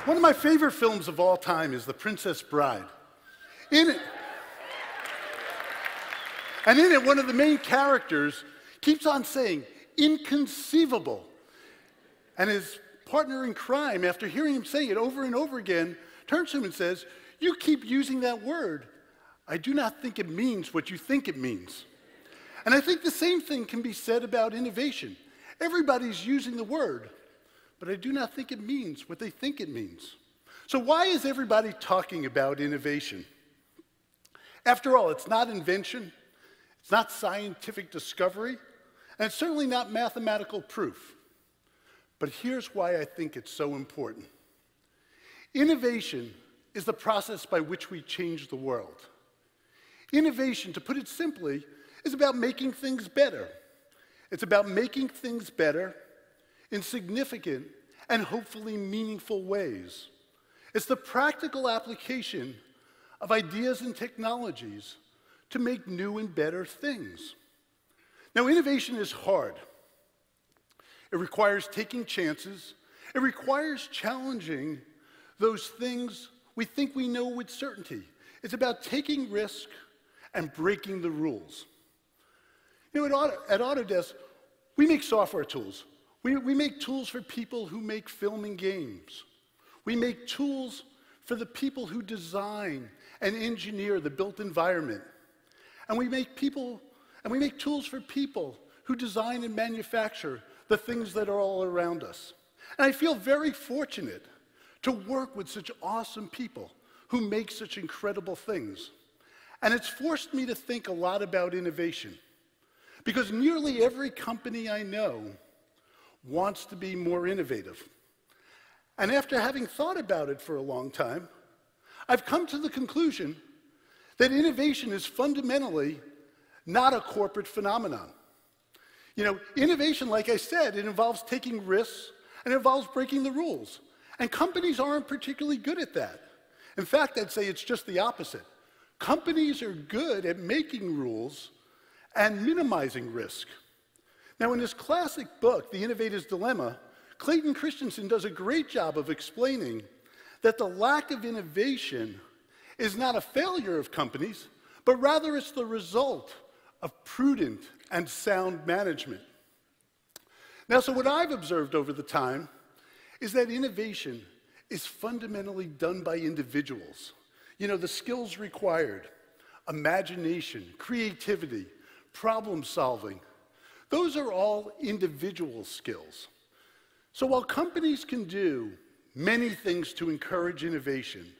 One of my favorite films of all time is The Princess Bride. In it, one of the main characters keeps on saying, "Inconceivable." And his partner in crime, after hearing him say it over and over again, turns to him and says, "You keep using that word. I do not think it means what you think it means." And I think the same thing can be said about innovation. Everybody's using the word, but I do not think it means what they think it means. So why is everybody talking about innovation? After all, it's not invention, it's not scientific discovery, and it's certainly not mathematical proof. But here's why I think it's so important. Innovation is the process by which we change the world. Innovation, to put it simply, is about making things better. It's about making things better in significant and hopefully meaningful ways. It's the practical application of ideas and technologies to make new and better things. Now, innovation is hard. It requires taking chances. It requires challenging those things we think we know with certainty. It's about taking risk and breaking the rules. You know, at Autodesk, we make software tools. We make tools for people who make film and games. We make tools for the people who design and engineer the built environment. And we make tools for people who design and manufacture the things that are all around us. And I feel very fortunate to work with such awesome people who make such incredible things. And it's forced me to think a lot about innovation, because nearly every company I know wants to be more innovative. And after having thought about it for a long time, I've come to the conclusion that innovation is fundamentally not a corporate phenomenon. You know, innovation, like I said, it involves taking risks and it involves breaking the rules. And companies aren't particularly good at that. In fact, I'd say it's just the opposite. Companies are good at making rules and minimizing risk. Now, in his classic book, The Innovator's Dilemma, Clayton Christensen does a great job of explaining that the lack of innovation is not a failure of companies, but rather it's the result of prudent and sound management. Now, so what I've observed over the time is that innovation is fundamentally done by individuals. You know, the skills required, imagination, creativity, problem solving, those are all individual skills. So while companies can do many things to encourage innovation,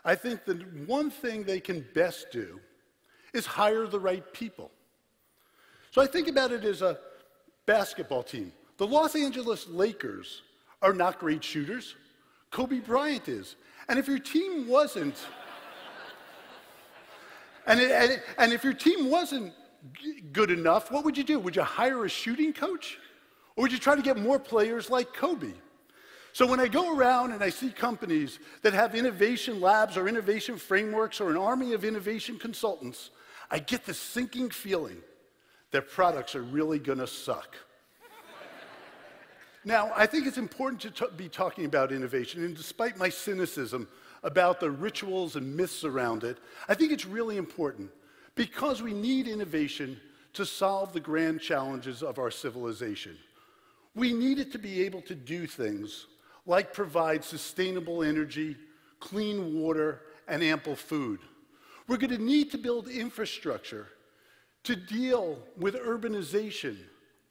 I think the one thing they can best do is hire the right people. So I think about it as a basketball team. The Los Angeles Lakers are not great shooters. Kobe Bryant is. And if your team wasn't, and if your team wasn't good enough, what would you do? Would you hire a shooting coach? Or would you try to get more players like Kobe? So when I go around and I see companies that have innovation labs or innovation frameworks or an army of innovation consultants, I get this sinking feeling that products are really gonna suck. Now, I think it's important to be talking about innovation, and despite my cynicism about the rituals and myths around it, I think it's really important because we need innovation to solve the grand challenges of our civilization. We need it to be able to do things like provide sustainable energy, clean water, and ample food. We're going to need to build infrastructure to deal with urbanization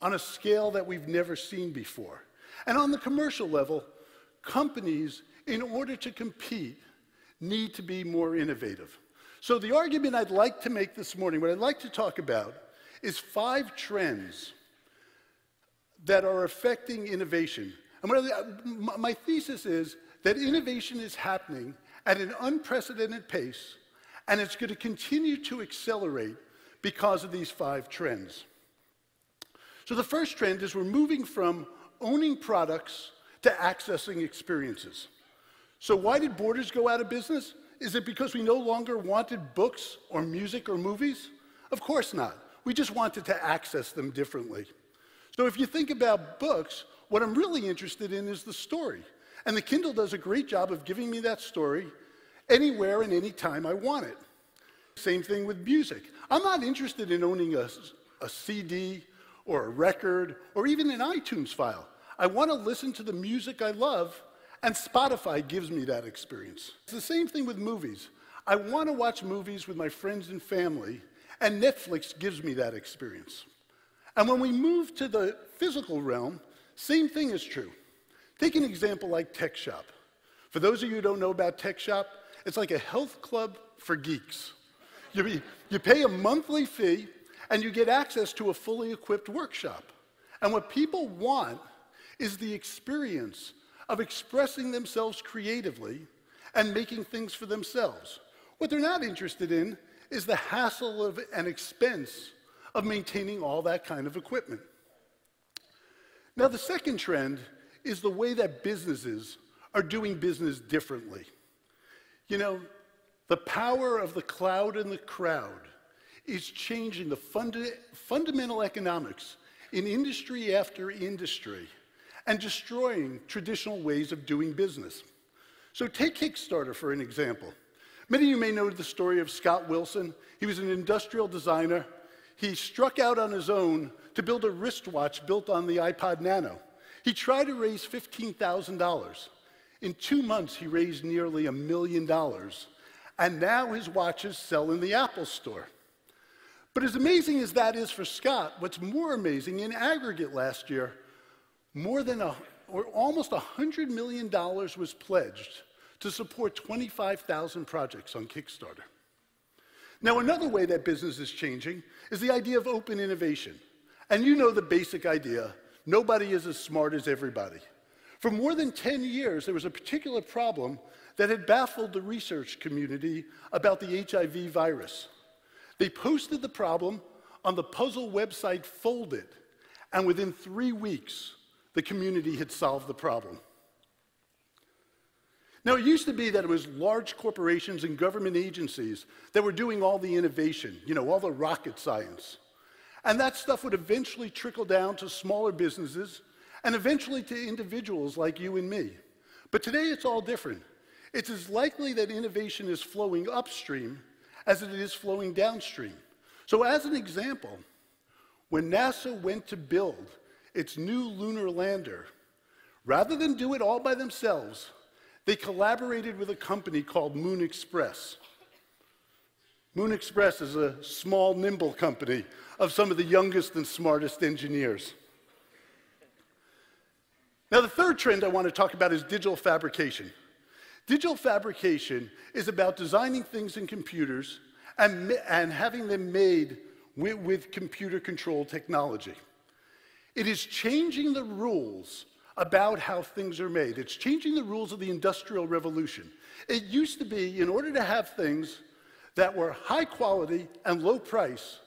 on a scale that we've never seen before. And on the commercial level, companies, in order to compete, need to be more innovative. So the argument I'd like to make this morning, what I'd like to talk about, is 5 trends that are affecting innovation. And my thesis is that innovation is happening at an unprecedented pace, and it's going to continue to accelerate because of these 5 trends. So the first trend is we're moving from owning products to accessing experiences. So why did Borders go out of business? Is it because we no longer wanted books or music or movies? Of course not. We just wanted to access them differently. So if you think about books, what I'm really interested in is the story. And the Kindle does a great job of giving me that story anywhere and anytime I want it. Same thing with music. I'm not interested in owning a CD or a record or even an iTunes file. I want to listen to the music I love, and Spotify gives me that experience. It's the same thing with movies. I want to watch movies with my friends and family, and Netflix gives me that experience. And when we move to the physical realm, same thing is true. Take an example like TechShop. For those of you who don't know about TechShop, it's like a health club for geeks. You pay a monthly fee, and you get access to a fully equipped workshop. And what people want is the experience of expressing themselves creatively and making things for themselves. What they're not interested in is the hassle and expense of maintaining all that kind of equipment. Now, the second trend is the way that businesses are doing business differently. You know, the power of the cloud and the crowd is changing the fundamental economics in industry after industry and destroying traditional ways of doing business. So take Kickstarter for an example. Many of you may know the story of Scott Wilson. He was an industrial designer. He struck out on his own to build a wristwatch built on the iPod Nano. He tried to raise $15,000. In 2 months, he raised nearly $1 million. And now his watches sell in the Apple Store. But as amazing as that is for Scott, what's more amazing, in aggregate last year, almost $100 million was pledged to support 25,000 projects on Kickstarter. Now, another way that business is changing is the idea of open innovation. And you know the basic idea: nobody is as smart as everybody. For more than 10 years, there was a particular problem that had baffled the research community about the HIV virus. They posted the problem on the puzzle website Foldit, and within 3 weeks, the community had solved the problem. Now, it used to be that it was large corporations and government agencies that were doing all the innovation, you know, all the rocket science. And that stuff would eventually trickle down to smaller businesses and eventually to individuals like you and me. But today, it's all different. It's as likely that innovation is flowing upstream as it is flowing downstream. So as an example, when NASA went to build its new lunar lander, rather than do it all by themselves, they collaborated with a company called Moon Express. Moon Express is a small, nimble company of some of the youngest and smartest engineers. Now, the third trend I want to talk about is digital fabrication. Digital fabrication is about designing things in computers and having them made with computer-controlled technology. It is changing the rules about how things are made. It's changing the rules of the Industrial Revolution. It used to be, in order to have things that were high quality and low price,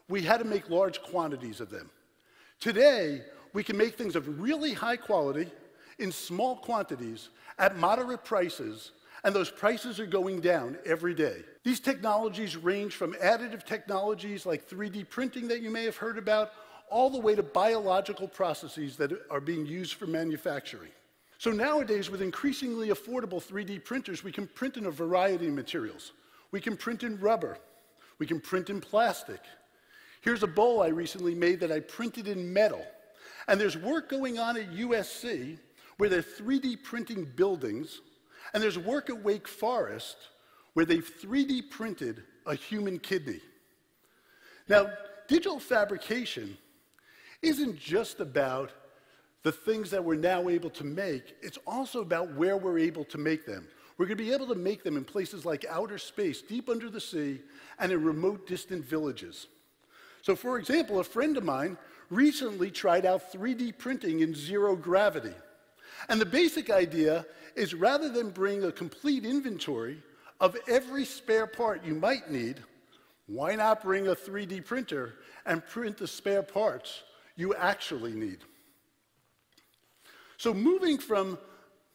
we had to make large quantities of them. Today, we can make things of really high quality in small quantities at moderate prices, and those prices are going down every day. These technologies range from additive technologies like 3D printing that you may have heard about, all the way to biological processes that are being used for manufacturing. So nowadays, with increasingly affordable 3D printers, we can print in a variety of materials. We can print in rubber. We can print in plastic. Here's a bowl I recently made that I printed in metal. And there's work going on at USC where they're 3D printing buildings, and there's work at Wake Forest where they've 3D printed a human kidney. Now, digital fabrication isn't just about the things that we're now able to make, it's also about where we're able to make them. We're going to be able to make them in places like outer space, deep under the sea, and in remote, distant villages. So, for example, a friend of mine recently tried out 3D printing in zero gravity. And the basic idea is, rather than bring a complete inventory of every spare part you might need, why not bring a 3D printer and print the spare parts you actually need? So moving from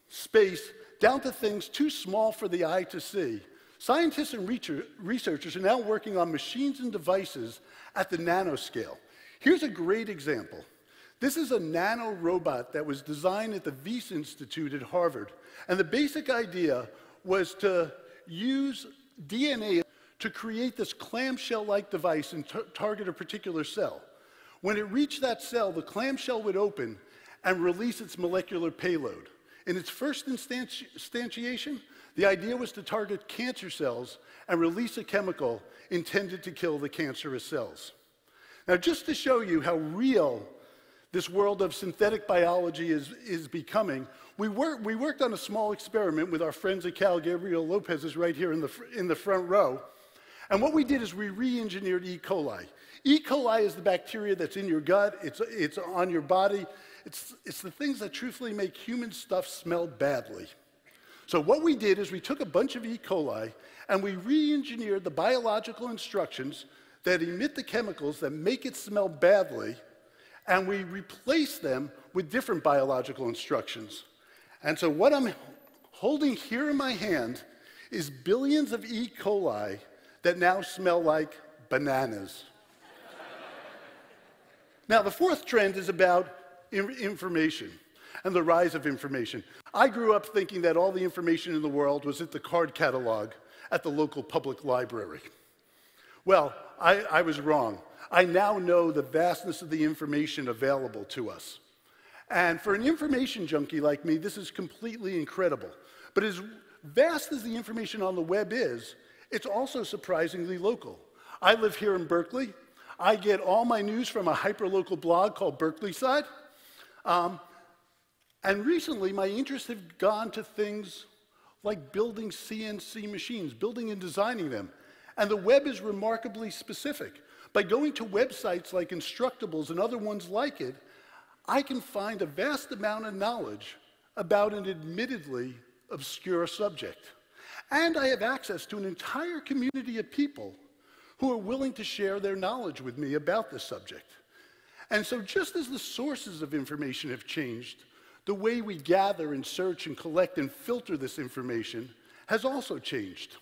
space down to things too small for the eye to see, scientists and researchers are now working on machines and devices at the nanoscale. Here's a great example. This is a nano robot that was designed at the Wyss Institute at Harvard. And the basic idea was to use DNA to create this clamshell-like device and target a particular cell. When it reached that cell, the clamshell would open and release its molecular payload. In its first instantiation, the idea was to target cancer cells and release a chemical intended to kill the cancerous cells. Now, just to show you how real this world of synthetic biology is becoming, we worked on a small experiment with our friends at Cal. Gabriel Lopez is right here in the front row. And what we did is we re-engineered E. coli. E. coli is the bacteria that's in your gut, it's on your body. It's the things that truthfully make human stuff smell badly. So what we did is we took a bunch of E. coli and we re-engineered the biological instructions that emit the chemicals that make it smell badly, and we replaced them with different biological instructions. And so what I'm holding here in my hand is billions of E. coli that now smell like bananas. Now, the fourth trend is about information and the rise of information. I grew up thinking that all the information in the world was at the card catalog at the local public library. Well, I was wrong. I now know the vastness of the information available to us. And for an information junkie like me, this is completely incredible. But as vast as the information on the web is, it's also surprisingly local. I live here in Berkeley. I get all my news from a hyperlocal blog called Berkeley Side. And recently, my interests have gone to things like building CNC machines, building and designing them. And the web is remarkably specific. By going to websites like Instructables and other ones like it, I can find a vast amount of knowledge about an admittedly obscure subject. And I have access to an entire community of people who are willing to share their knowledge with me about this subject. And so just as the sources of information have changed, the way we gather and search and collect and filter this information has also changed.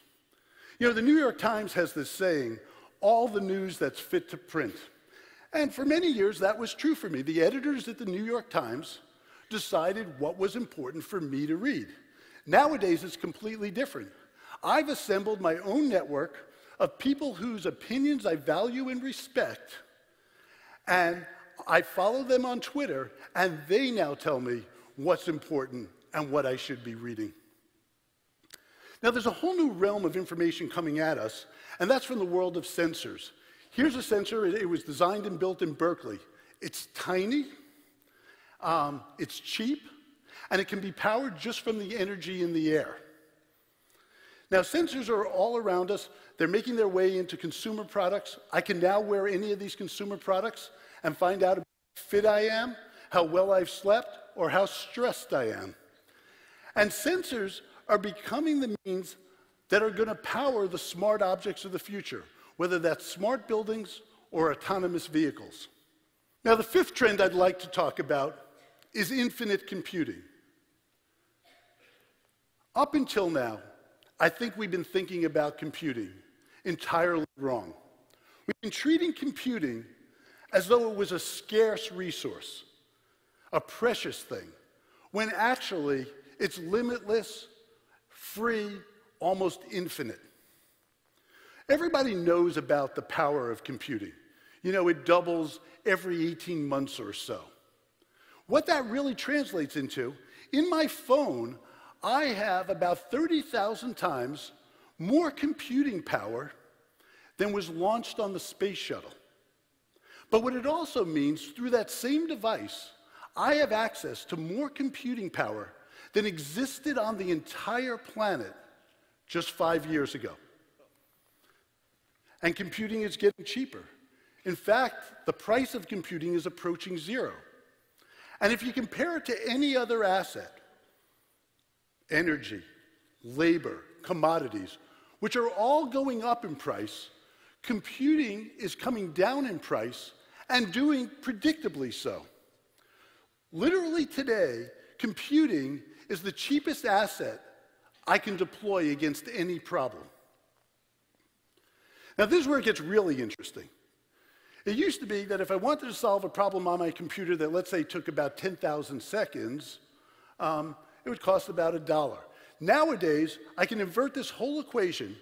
You know, the New York Times has this saying, all the news that's fit to print. And for many years, that was true for me. The editors at the New York Times decided what was important for me to read. Nowadays, it's completely different. I've assembled my own network of people whose opinions I value and respect, and I follow them on Twitter, and they now tell me what's important and what I should be reading. Now, there's a whole new realm of information coming at us, and that's from the world of sensors. Here's a sensor. It was designed and built in Berkeley. It's tiny, it's cheap, and it can be powered just from the energy in the air. Now, sensors are all around us. They're making their way into consumer products. I can now wear any of these consumer products and find out how fit I am, how well I've slept, or how stressed I am. And sensors are becoming the means that are going to power the smart objects of the future, whether that's smart buildings or autonomous vehicles. Now, the fifth trend I'd like to talk about is infinite computing. Up until now, I think we've been thinking about computing entirely wrong. We've been treating computing as though it was a scarce resource, a precious thing, when actually it's limitless, free, almost infinite. Everybody knows about the power of computing. You know, it doubles every 18 months or so. What that really translates into, in my phone, I have about 30,000 times more computing power than was launched on the space shuttle. But what it also means, through that same device, I have access to more computing power than existed on the entire planet just 5 years ago. And computing is getting cheaper. In fact, the price of computing is approaching zero. And if you compare it to any other asset, energy, labor, commodities, which are all going up in price, computing is coming down in price and doing predictably so. Literally today, computing is the cheapest asset I can deploy against any problem. Now, this is where it gets really interesting. It used to be that if I wanted to solve a problem on my computer that, let's say, took about 10,000 seconds, it would cost about $1. Nowadays, I can invert this whole equation,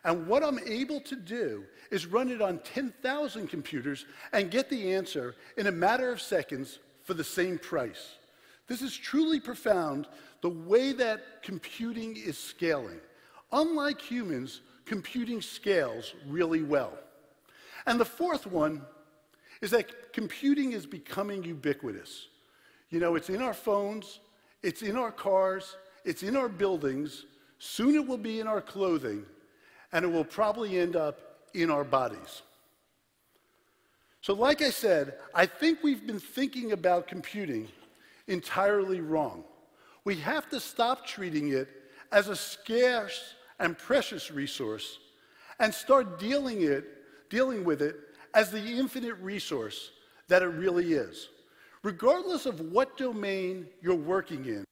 and what I'm able to do is run it on 10,000 computers and get the answer in a matter of seconds for the same price. This is truly profound, the way that computing is scaling. Unlike humans, computing scales really well. And the fourth one is that computing is becoming ubiquitous. You know, it's in our phones, it's in our cars, it's in our buildings, soon it will be in our clothing, and it will probably end up in our bodies. So like I said, I think we've been thinking about computing entirely wrong. We have to stop treating it as a scarce and precious resource and start dealing with it as the infinite resource that it really is. Regardless of what domain you're working in,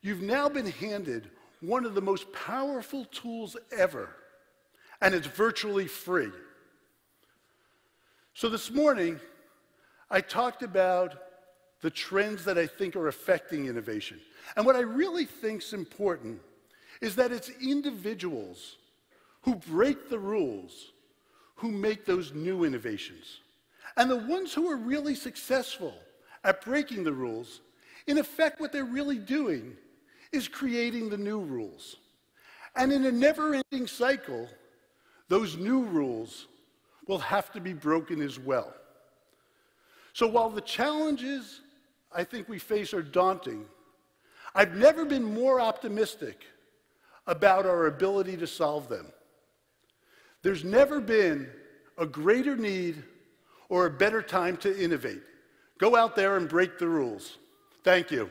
you've now been handed one of the most powerful tools ever, and it's virtually free. So this morning, I talked about the trends that I think are affecting innovation. And what I really think is important is that it's individuals who break the rules who make those new innovations. And the ones who are really successful at breaking the rules, in effect, what they're really doing is creating the new rules. And in a never-ending cycle, those new rules will have to be broken as well. So while the challenges I think we face are daunting, I've never been more optimistic about our ability to solve them. There's never been a greater need or a better time to innovate. Go out there and break the rules. Thank you.